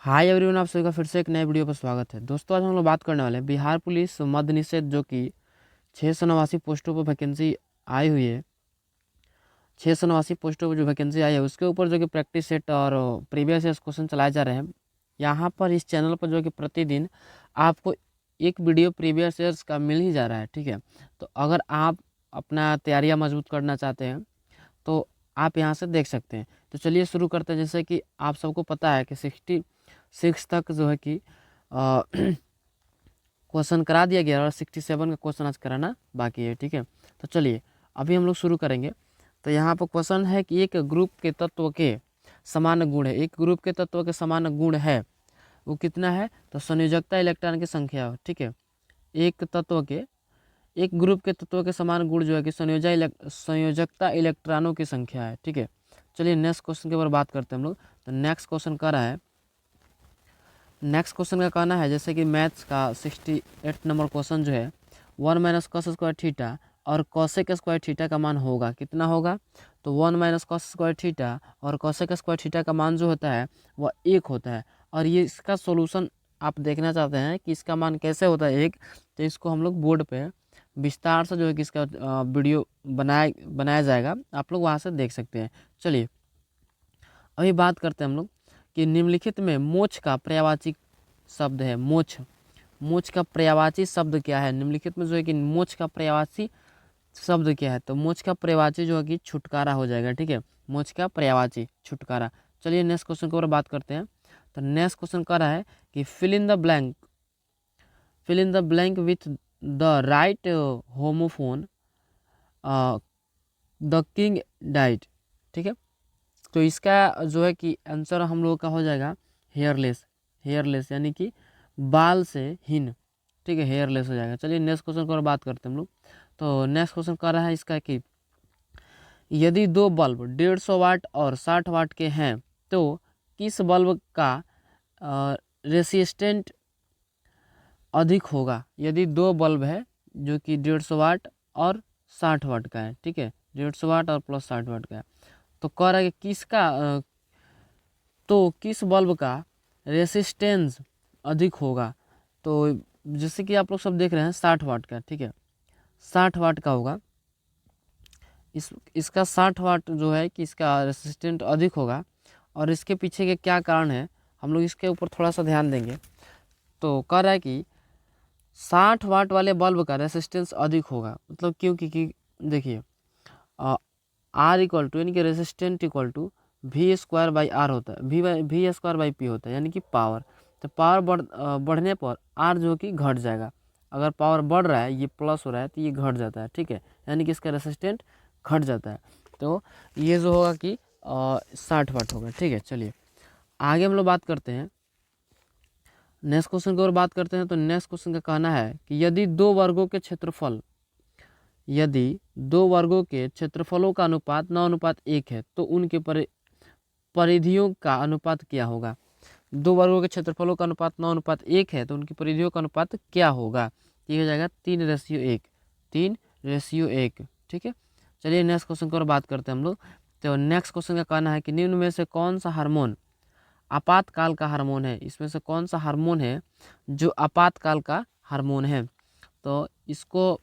Hi everyone, आप सभी का फिर से एक नए वीडियो पर स्वागत है। दोस्तों, आज हम लोग बात करने वाले हैं बिहार पुलिस मद्य निषेध, जो कि 689 पोस्टों पर वैकेंसी आई हुई है। 689 पोस्टों पर जो वैकेंसी आई है उसके ऊपर जो कि प्रैक्टिस सेट और प्रीवियस ईयर्स क्वेश्चन चलाए जा रहे हैं। यहाँ पर इस चैनल पर जो कि प्रतिदिन आपको एक वीडियो प्रीवियस ईयर्स का मिल ही जा रहा है। ठीक है, तो अगर आप अपना तैयारियाँ मजबूत करना चाहते हैं तो आप यहाँ से देख सकते हैं। तो चलिए शुरू करते हैं। जैसे कि आप सबको पता है कि 66 तक जो है कि क्वेश्चन करा दिया गया और 67 का क्वेश्चन आज कराना बाकी है। ठीक है, तो चलिए अभी हम लोग शुरू करेंगे। तो यहाँ पर क्वेश्चन है कि एक ग्रुप के तत्व के समान गुण है। एक ग्रुप के तत्व के समान गुण है, वो कितना है? तो संयोजकता इलेक्ट्रॉन की संख्या। ठीक है, एक तत्व के एक ग्रुप के तत्व के समान गुण जो है कि संयोजकता इलेक्ट्रॉनों की संख्या है। ठीक है, चलिए नेक्स्ट क्वेश्चन के ऊपर बात करते हैं हम लोग। तो नेक्स्ट क्वेश्चन कर रहा है, नेक्स्ट क्वेश्चन का कहना है जैसे कि मैथ्स का 68 नंबर क्वेश्चन जो है 1 माइनस कॉस स्क्वायर थीटा और कॉसेक स्क्वायर थीटा का मान होगा, कितना होगा? तो 1 माइनस कॉस स्क्वायर थीटा और कॉसेक स्क्वायर थीटा का मान जो होता है वह 1 होता है। और ये इसका सॉल्यूशन आप देखना चाहते हैं कि इसका मान कैसे होता है 1, तो इसको हम लोग बोर्ड पे विस्तार से जो है कि इसका वीडियो बनाया जाएगा, आप लोग वहाँ से देख सकते हैं। चलिए अभी बात करते हैं हम लोग कि निम्नलिखित में मोक्ष का पर्यायवाची शब्द है। मोक्ष, मोक्ष का पर्यायवाची शब्द क्या है? निम्नलिखित में जो है कि मोक्ष का पर्यायवाची शब्द क्या है? तो मोक्ष का पर्यायवाची जो है कि छुटकारा हो जाएगा। ठीक है, मोक्ष का पर्यायवाची छुटकारा। चलिए नेक्स्ट क्वेश्चन के ऊपर बात करते हैं। तो नेक्स्ट क्वेश्चन कह रहा है कि fill in the blank with the right homophone the king died. ठीक है, तो इसका जो है कि आंसर हम लोगों का हो जाएगा हेयरलेस। हेयरलेस यानी कि बाल से हीन। ठीक है, हेयरलेस हो जाएगा। चलिए नेक्स्ट क्वेश्चन की ओर बात करते हैं हम लोग। तो नेक्स्ट क्वेश्चन कर रहा है इसका कि यदि दो बल्ब 150 वाट और 60 वाट के हैं तो किस बल्ब का रेसिस्टेंट अधिक होगा? यदि दो बल्ब है जो कि 150 वाट और 60 वाट का है। ठीक है, 150 वाट और प्लस 60 वाट का है, तो कह रहा है कि तो किस बल्ब का रेसिस्टेंस अधिक होगा? तो जैसे कि आप लोग सब देख रहे हैं 60 वाट का। ठीक है, 60 वाट का होगा। इसका 60 वाट जो है कि इसका रेसिस्टेंट अधिक होगा। और इसके पीछे के क्या कारण है, हम लोग इसके ऊपर थोड़ा सा ध्यान देंगे। तो कह रहा है कि 60 वाट वाले बल्ब का रेसिस्टेंस अधिक होगा, मतलब क्योंकि देखिए आर इक्वल टू यानी कि resistant equal to V square by R होता है, वी स्क्वायर बाई पी होता है, यानी कि पावर। तो पावर बढ़ने पर आर जो कि घट जाएगा। अगर पावर बढ़ रहा है, ये प्लस हो रहा है, तो ये घट जाता है। ठीक है, यानी कि इसका रेसिस्टेंट घट जाता है। तो ये जो होगा कि 60 वाट होगा। ठीक है, चलिए आगे हम लोग बात करते हैं। नेक्स्ट क्वेश्चन की ओर बात करते हैं। तो नेक्स्ट क्वेश्चन का कहना है कि यदि दो वर्गों के क्षेत्रफलों का अनुपात 9:1 है तो उनके परिधियों का अनुपात क्या होगा? दो वर्गों के क्षेत्रफलों का अनुपात 9:1 है तो उनकी परिधियों का अनुपात क्या होगा? ये हो जाएगा 3:1, 3:1। ठीक है, चलिए नेक्स्ट क्वेश्चन की ओर बात करते हैं हम लोग। तो नेक्स्ट क्वेश्चन का कहना है कि निम्न में से कौन सा हार्मोन आपातकाल का हार्मोन है? इसमें से कौन सा हार्मोन है जो आपातकाल का हार्मोन है? तो इसको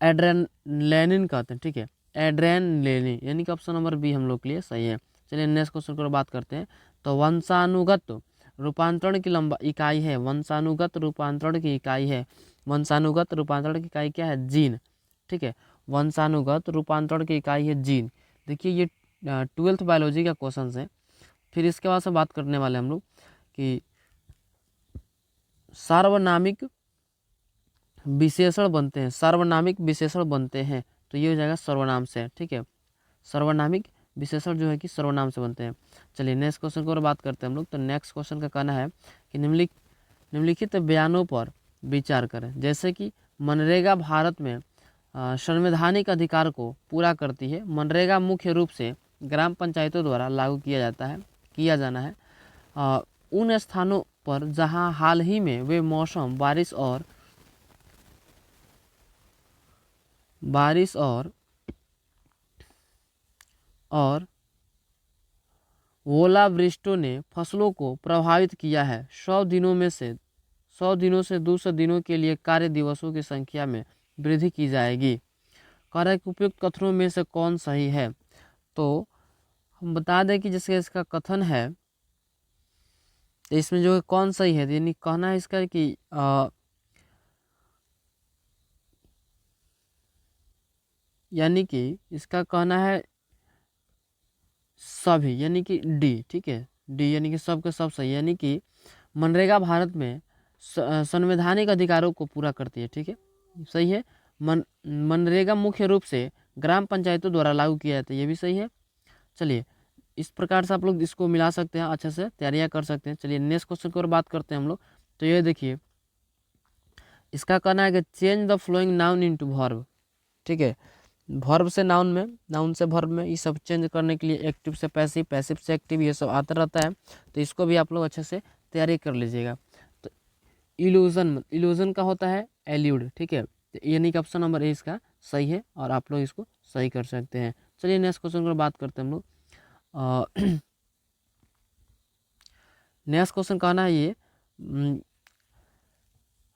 एड्रेनलिन कहते हैं। ठीक है, एड्रेनलिन, यानी कि ऑप्शन नंबर बी हम लोग के लिए सही है। चलिए नेक्स्ट क्वेश्चन की बात करते हैं। तो वंशानुगत रूपांतरण की इकाई है। वंशानुगत रूपांतरण की इकाई है। वंशानुगत रूपांतरण की इकाई क्या है? जीन। ठीक है, वंशानुगत रूपांतरण की इकाई है जीन। देखिए ये 12th बायोलॉजी का क्वेश्चन है। फिर इसके बाद से बात करने वाले हम लोग कि सार्वनामिक विशेषण बनते हैं। सार्वनामिक विशेषण बनते हैं, तो ये हो जाएगा सर्वनाम से। ठीक है, सर्वनामिक विशेषण जो है कि सर्वनाम से बनते हैं। चलिए नेक्स्ट क्वेश्चन की ओर बात करते हैं हम लोग। तो नेक्स्ट क्वेश्चन का कहना है कि निम्नलिखित बयानों पर विचार करें। जैसे कि मनरेगा भारत में संवैधानिक अधिकार को पूरा करती है। मनरेगा मुख्य रूप से ग्राम पंचायतों द्वारा लागू किया जाना है उन स्थानों पर जहां हाल ही में वे मौसम बारिश और ओलावृष्टि ने फसलों को प्रभावित किया है। 100 दिनों से 200 दिनों के लिए कार्य दिवसों की संख्या में वृद्धि की जाएगी। कह रहा है कि उपयुक्त कथनों में से कौन सही है। तो हम बता दें कि जैसे इसका कथन है, तो इसमें जो है कौन सही है, यानी कहना है इसका कि यानी कि इसका कहना है सभी, यानी कि डी, ठीक है, डी यानी कि सब के सब सही, यानी कि मनरेगा भारत में संवैधानिक अधिकारों को पूरा करती है, ठीक है, सही है। मनरेगा मुख्य रूप से ग्राम पंचायतों द्वारा लागू किया जाता है, ये भी सही है। चलिए इस प्रकार से आप लोग इसको मिला सकते हैं, अच्छे से तैयारियां कर सकते हैं। चलिए नेक्स्ट क्वेश्चन की ओर बात करते हैं हम लोग। तो ये देखिए, इसका कहना है कि change the flowing noun into verb, ठीक है, वर्ब से नाउन में, नाउन से वर्ब में, ये सब चेंज करने के लिए एक्टिव से पैसिव, पैसिव से एक्टिव, ये सब आता रहता है। तो इसको भी आप लोग अच्छे से तैयारी कर लीजिएगा। तो इल्यूजन का होता है एल्यूड, ठीक है, तो यानी कि ऑप्शन नंबर ए इसका सही है और आप लोग इसको सही कर सकते हैं। चलिए नेक्स्ट क्वेश्चन की बात करते हैं हम लोग। नेक्स्ट क्वेश्चन कहना है ये,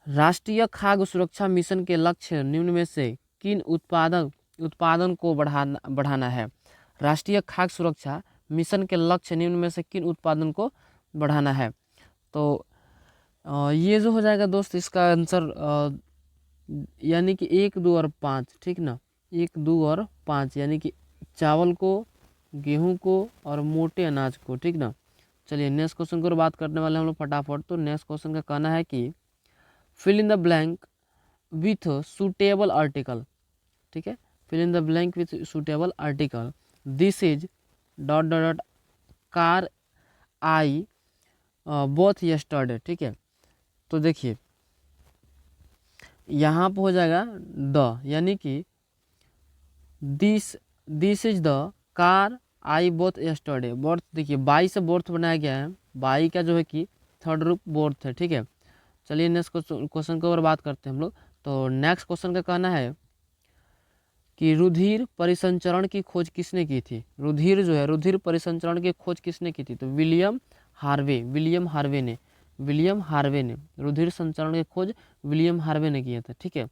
राष्ट्रीय खाद्य सुरक्षा मिशन के लक्ष्य निम्न में से किन उत्पादन को बढ़ाना है। राष्ट्रीय खाद्य सुरक्षा मिशन के लक्ष्य निम्न में से किन उत्पादन को बढ़ाना है। तो ये जो हो जाएगा दोस्त, इसका आंसर यानी कि 1, 2 और 5, ठीक ना, 1, 2 और 5, यानी कि चावल को, गेहूं को और मोटे अनाज को, ठीक ना। चलिए नेक्स्ट क्वेश्चन की बात करने वाले हम लोग फटाफट। तो नेक्स्ट क्वेश्चन का कहना है कि fill in the blank with suitable article, ठीक है, fill in the blank with suitable article, this is dot dot dot car I bought yesterday, ठीक है। तो देखिए यहाँ पर हो जाएगा द, यानी कि this is the car I bought yesterday. Bought देखिए, बाई से बोर्थ बनाया गया है, बाई का जो है कि थर्ड रूप बोर्थ है, ठीक है। चलिए नेक्स्ट क्वेश्चन के ऊपर बात करते हैं हम लोग। तो नेक्स्ट क्वेश्चन का कहना है कि रुधिर परिसंचरण की खोज किसने की थी। रुधिर जो है, रुधिर परिसंचरण की खोज किसने की थी। तो विलियम हार्वे ने रुधिर संचरण की खोज विलियम हार्वे ने किया था, ठीक है।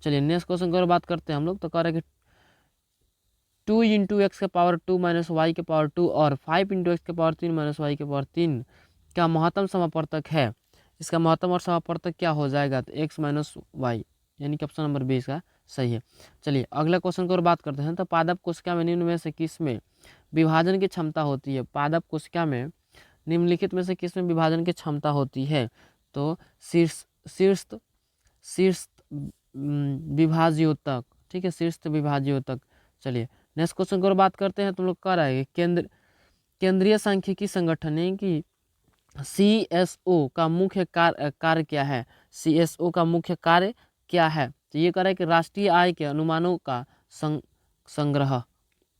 चलिए नेक्स्ट क्वेश्चन की ओर बात करते हैं हम लोग। तो कह रहे हैं कि 2 × x के पावर 2 - y के पावर 2 और 5 × x के पावर 3 - y के पावर 3 का महत्तम समापवर्तक है। इसका महत्तम और समापवर्तक क्या हो जाएगा। तो x - y, यानी कि ऑप्शन नंबर 20 का सही है। चलिए अगला क्वेश्चन की ओर बात करते हैं। तो पादप कोशिका में निम्न में से किस में विभाजन की क्षमता होती है। पादप कोशिका में निम्नलिखित में से किस में विभाजन की क्षमता होती है। तो शीर्ष विभाज्योतक, ठीक है, शीर्ष विभाज्योतक। चलिए नेक्स्ट क्वेश्चन की ओर बात करते हैं। तुम लोग कह रहे हैं केंद्रीय सांख्यिकी संगठन है कि CSO का मुख्य कार्य क्या है। CSO का मुख्य कार्य क्या है। तो ये कह रहा है कि राष्ट्रीय आय के अनुमानों का संग्रह,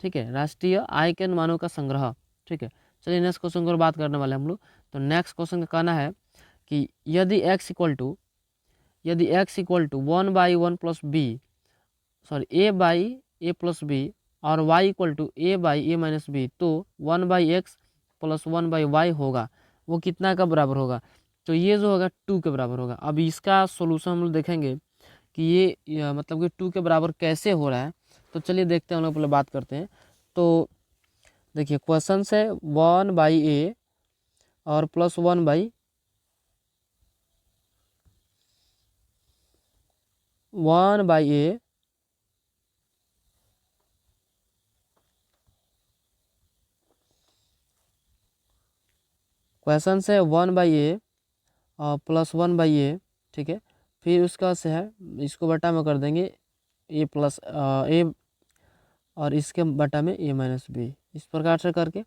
ठीक है, राष्ट्रीय आय के अनुमानों का संग्रह, ठीक है। चलिए नेक्स्ट क्वेश्चन की ओर बात करने वाले हम लोग। तो नेक्स्ट क्वेश्चन का कहना है कि यदि x = 1/1 + b, sorry a/a + b और y = a/a - b, तो 1/x + 1/y होगा, वो कितना का बराबर होगा। तो ये जो होगा 2 के बराबर होगा। अब इसका सोल्यूशन हम लोग देखेंगे कि ये मतलब कि 2 के बराबर कैसे हो रहा है। तो चलिए देखते हैं, हम लोग पहले बात करते हैं। तो देखिए क्वेश्चन से 1/a और प्लस 1/a क्वेश्चन से 1/a और प्लस 1/a, ठीक है। फिर उसका से है, इसको बटा में कर देंगे a + a और इसके बटा में a - b, इस प्रकार से करके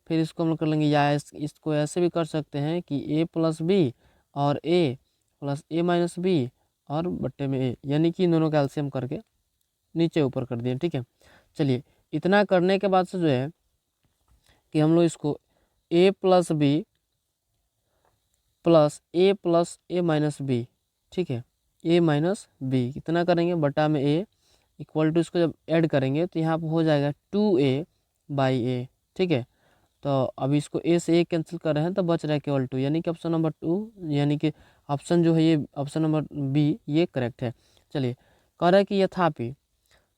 फिर इसको हम लोग कर लेंगे। या इसको ऐसे भी कर सकते हैं कि a + b और a + a - b और बट्टे में a, यानी कि इन दोनों का एलसीएम करके नीचे ऊपर कर दिए, ठीक है। चलिए इतना करने के बाद से जो है कि हम लोग इसको a + b + a + a - b, ठीक है, a - b कितना करेंगे बटा में a इक्वल टू, इसको जब ऐड करेंगे तो यहाँ पर हो जाएगा 2a/a, ठीक है। तो अब इसको ए से ए कैंसिल कर रहे हैं तो बच रहा है केवल 2, यानी कि ऑप्शन नंबर 2, यानी कि ऑप्शन जो है ये ऑप्शन नंबर बी ये करेक्ट है। चलिए, कह रहा है कि यथापि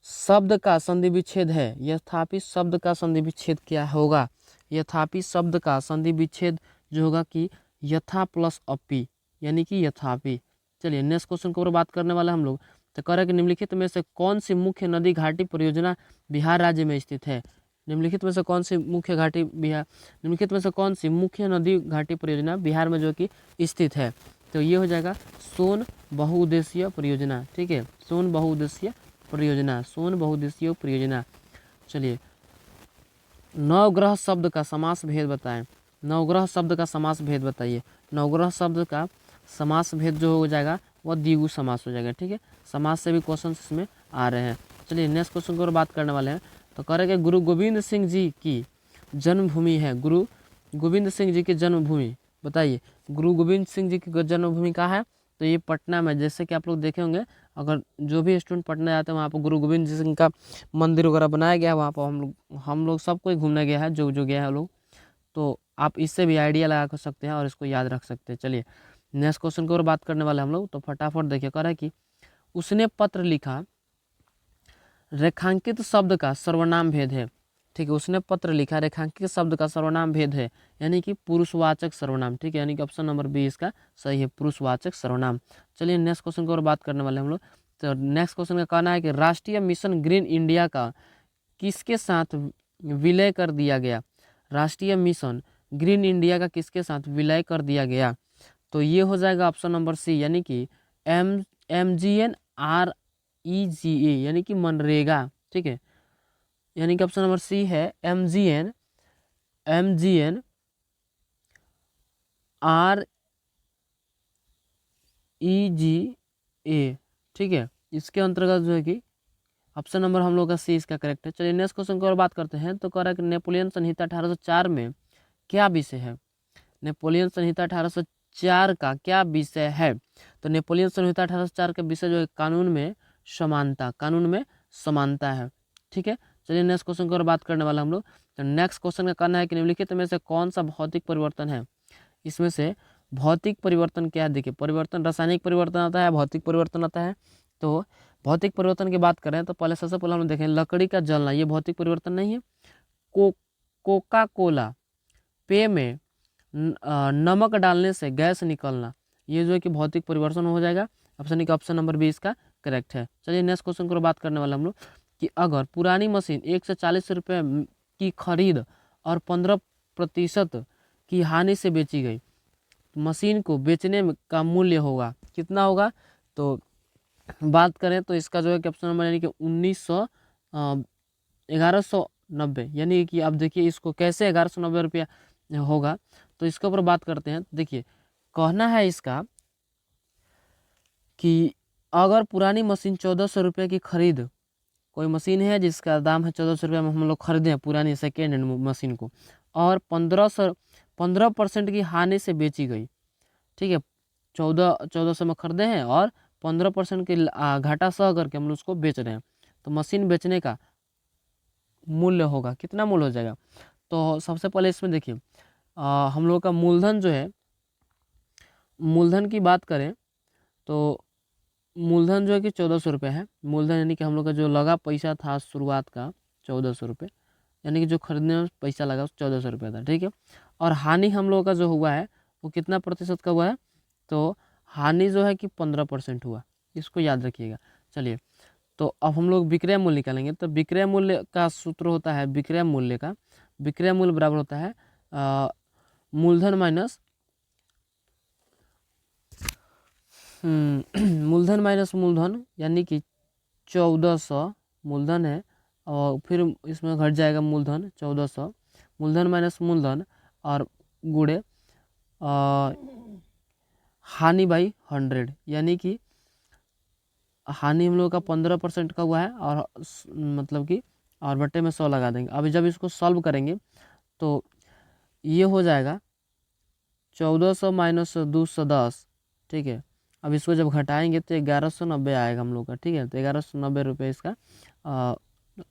शब्द का संधि विच्छेद है। यथापि शब्द का संधि विच्छेद क्या होगा? यथापि शब्द का संधि विच्छेद जो होगा कि यथा प्लस अपि, यानी कि यथापि। चलिए नेक्स्ट क्वेश्चन के ऊपर बात करने वाला हम लोग। तो कह रहा है कि निम्नलिखित में से कौन सी मुख्य नदी घाटी परियोजना बिहार राज्य में स्थित है? निम्नलिखित में से कौन सी मुख्य घाटी बिहार निम्नलिखित में से कौन सी मुख्य नदी घाटी परियोजना बिहार में जो कि स्थित है? तो ये हो जाएगा सोन बहुउद्देशीय परियोजना। ठीक है, सोन बहुउद्देशीय परियोजना, सोन बहुउद्देशीय परियोजना। चलिए, नवग्रह शब्द का समास भेद बताएं। नवग्रह शब्द का समास भेद बताइए। नवग्रह शब्द का समास भेद जो हो जाएगा वह द्विगु समास हो जाएगा। ठीक है, समास से भी क्वेश्चन इसमें आ रहे हैं। चलिए नेक्स्ट क्वेश्चन की ओर बात करने वाले हैं। तो कह रहे हैं कि गुरु गोविंद सिंह जी की जन्मभूमि है। गुरु गोविंद सिंह जी की जन्मभूमि बताइए। गुरु गोविंद सिंह जी की जन्मभूमि कहाँ है? तो ये पटना में। जैसे कि आप लोग देखे होंगे, अगर जो भी स्टूडेंट पटना जाते हैं वहाँ पर गुरु गोविंद सिंह का मंदिर वगैरह बनाया गया है। वहाँ पर हम लोग सब कोई घूमने गया है, जो गया है लोग। तो आप इससे भी आइडिया लगा कर सकते हैं और इसको याद रख सकते हैं। चलिए नेक्स्ट क्वेश्चन की ओर बात करने वाले हम लोग। तो फटाफट देखिए, कह रहा है कि उसने पत्र लिखा, रेखांकित शब्द का सर्वनाम भेद है। ठीक है, उसने पत्र लिखा, रेखांकित शब्द का सर्वनाम भेद है, यानी कि पुरुषवाचक सर्वनाम। ठीक है, यानी कि ऑप्शन नंबर बी इसका सही है, पुरुषवाचक सर्वनाम। चलिए नेक्स्ट क्वेश्चन की ओर बात करने वाले हम लोग। तो नेक्स्ट क्वेश्चन का कहना है कि राष्ट्रीय मिशन ग्रीन इंडिया का किसके साथ विलय कर दिया गया? राष्ट्रीय मिशन ग्रीन इंडिया का किसके साथ विलय कर दिया गया? तो ये हो जाएगा ऑप्शन नंबर सी, यानी कि MGNREGA, यानी कि मनरेगा। ठीक है, यानी कि ऑप्शन नंबर सी है MGNREGA। ठीक है, इसके अंतर्गत जो है कि ऑप्शन नंबर हम लोग का सी इसका करेक्ट है। चलिए नेक्स्ट क्वेश्चन की और बात करते हैं। तो कह रहा है कि नेपोलियन संहिता 1804 में क्या विषय है? नेपोलियन संहिता 1804 का क्या विषय है? तो नेपोलियन संहिता 1804 का विषय जो है कानून में समानता, कानून में समानता है। ठीक है, चलिए नेक्स्ट क्वेश्चन की और बात करने वाला हम लोग। तो नेक्स्ट क्वेश्चन का कहना है कि निम्नलिखित में से कौन सा भौतिक परिवर्तन है? इसमें से भौतिक परिवर्तन क्या है? देखिए, परिवर्तन रासायनिक परिवर्तन आता है, भौतिक परिवर्तन आता है। तो भौतिक परिवर्तन की बात करें तो पहले सबसे पहले हम देखें लकड़ी का जलना, ये भौतिक परिवर्तन नहीं है। कोका कोला पेय में नमक डालने से गैस निकलना, ये जो है कि भौतिक परिवर्तन हो जाएगा। ऑप्शन नंबर बी इसका करेक्ट है। चलिए नेक्स्ट क्वेश्चन की बात करने वाला हम लोग कि अगर पुरानी मशीन 140 रुपये की खरीद और 15% की हानि से बेची गई, मशीन को बेचने का मूल्य होगा कितना होगा? तो बात करें तो इसका जो है कि ऑप्शन नंबर यानी कि 1190, यानी कि अब देखिए इसको कैसे 1190 रुपया होगा। तो इसके ऊपर बात करते हैं। देखिए, कहना है इसका कि अगर पुरानी मशीन 1400 रुपये की खरीद, कोई मशीन है जिसका दाम है 1400 रुपये में हम लोग खरीदे हैं पुरानी सेकेंड हैंड मशीन को, और 15% की हानि से बेची गई। ठीक है, 1400 में खरीदे हैं और 15% के घाटा सह करके हम लोग उसको बेच रहे हैं। तो मशीन बेचने का मूल्य होगा कितना? मूल्य हो जाएगा। तो सबसे पहले इसमें देखिए, हम लोग का मूलधन जो है, मूलधन की बात करें तो मूलधन जो है कि 1400 रुपये है। मूलधन यानी कि हम लोग का जो लगा पैसा था शुरुआत का 1400 रुपये, यानी कि जो खरीदने में पैसा लगा 1400 रुपये था। ठीक है, और हानि हम लोग का जो हुआ है वो कितना प्रतिशत का हुआ है? तो हानि जो है कि 15% हुआ, इसको याद रखिएगा। चलिए, तो अब हम लोग विक्रय मूल्य निकालेंगे। तो विक्रय मूल्य का सूत्र होता है, विक्रय मूल्य बराबर होता है मूलधन माइनस मूलधन माइनस मूलधन, यानी कि 1400 मूलधन है और फिर इसमें घट जाएगा मूलधन 1400, मूलधन माइनस मूलधन और गुणे हानि बाई 100, यानी कि हानि हम लोग का 15% का हुआ है और मतलब कि और बट्टे में 100 लगा देंगे। अभी जब इसको सॉल्व करेंगे तो ये हो जाएगा 1400 माइनस 210। ठीक है, अब इसको जब घटाएंगे तो 1190 आएगा हम लोग का। ठीक है, तो 1190 रुपये इसका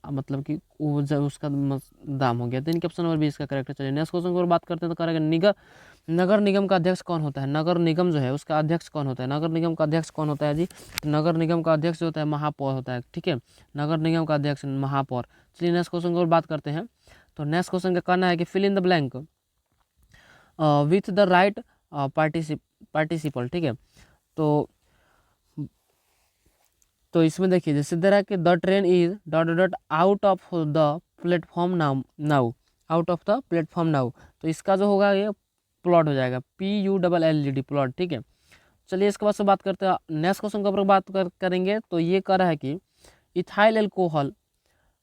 मतलब कि वो जब उसका दाम हो गया। तो इनके ऑप्शन नंबर 20 का करेक्ट है। चलिए नेक्स्ट क्वेश्चन की ओर बात करते हैं। तो करेगा नगर निगम का अध्यक्ष कौन होता है? नगर निगम जो है उसका अध्यक्ष कौन होता है? नगर निगम का अध्यक्ष कौन होता है जी? तो नगर निगम का अध्यक्ष जो होता है महापौर होता है, ठीक है। नगर निगम का अध्यक्ष महापौर। चलिए नेक्स्ट क्वेश्चन की ओर बात करते हैं। तो नेक्स्ट क्वेश्चन का कहना है कि fill in the blank with the right participle, ठीक है। तो इसमें देखिए जैसे दे रहा है कि the train is dot dot out of the platform now now out of the platform now. तो इसका जो होगा ये प्लॉट हो जाएगा, PULLED प्लॉट, ठीक है। चलिए इसके बाद से बात करते हैं नेक्स्ट क्वेश्चन के ऊपर करेंगे। तो ये कह रहा है कि इथाइल एल्कोहल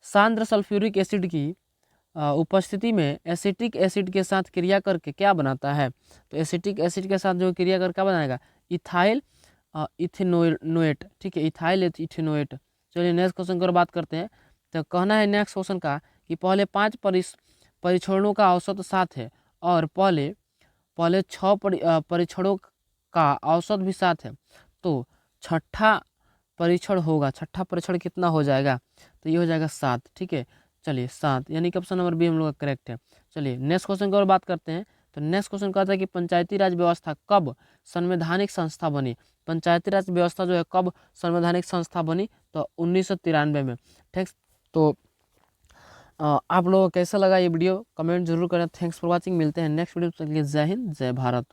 सांद्र सल्फ्यूरिक एसिड की उपस्थिति में एसिटिक एसिड के साथ क्रिया करके क्या बनाता है? तो एसिटिक एसिड के साथ जो क्रिया कर क्या बनाएगा? इथाइल इथेनोएट, ठीक है, इथाइल इथेनोएट। चलिए नेक्स्ट क्वेश्चन की ओर बात करते हैं। तो कहना है नेक्स्ट क्वेश्चन का कि पहले 5 परीक्षणों का औसत 7 है और पहले पहले 6 परीक्षणों का औसत भी 7 है। तो छठा छठा परीक्षण कितना हो जाएगा? तो ये हो जाएगा 7, ठीक है। चलिए 7 यानी कि ऑप्शन नंबर बी हम लोग का करेक्ट है। चलिए नेक्स्ट क्वेश्चन की ओर बात करते हैं। तो नेक्स्ट क्वेश्चन कहता है कि पंचायती राज व्यवस्था कब संवैधानिक संस्था बनी? पंचायती राज व्यवस्था जो है कब संवैधानिक संस्था बनी? तो 1993 में, ठीक। तो आप लोगों को कैसा लगा ये वीडियो कमेंट जरूर करें। थैंक्स फॉर वॉचिंग, मिलते हैं नेक्स्ट वीडियो। जय हिंद, जय भारत।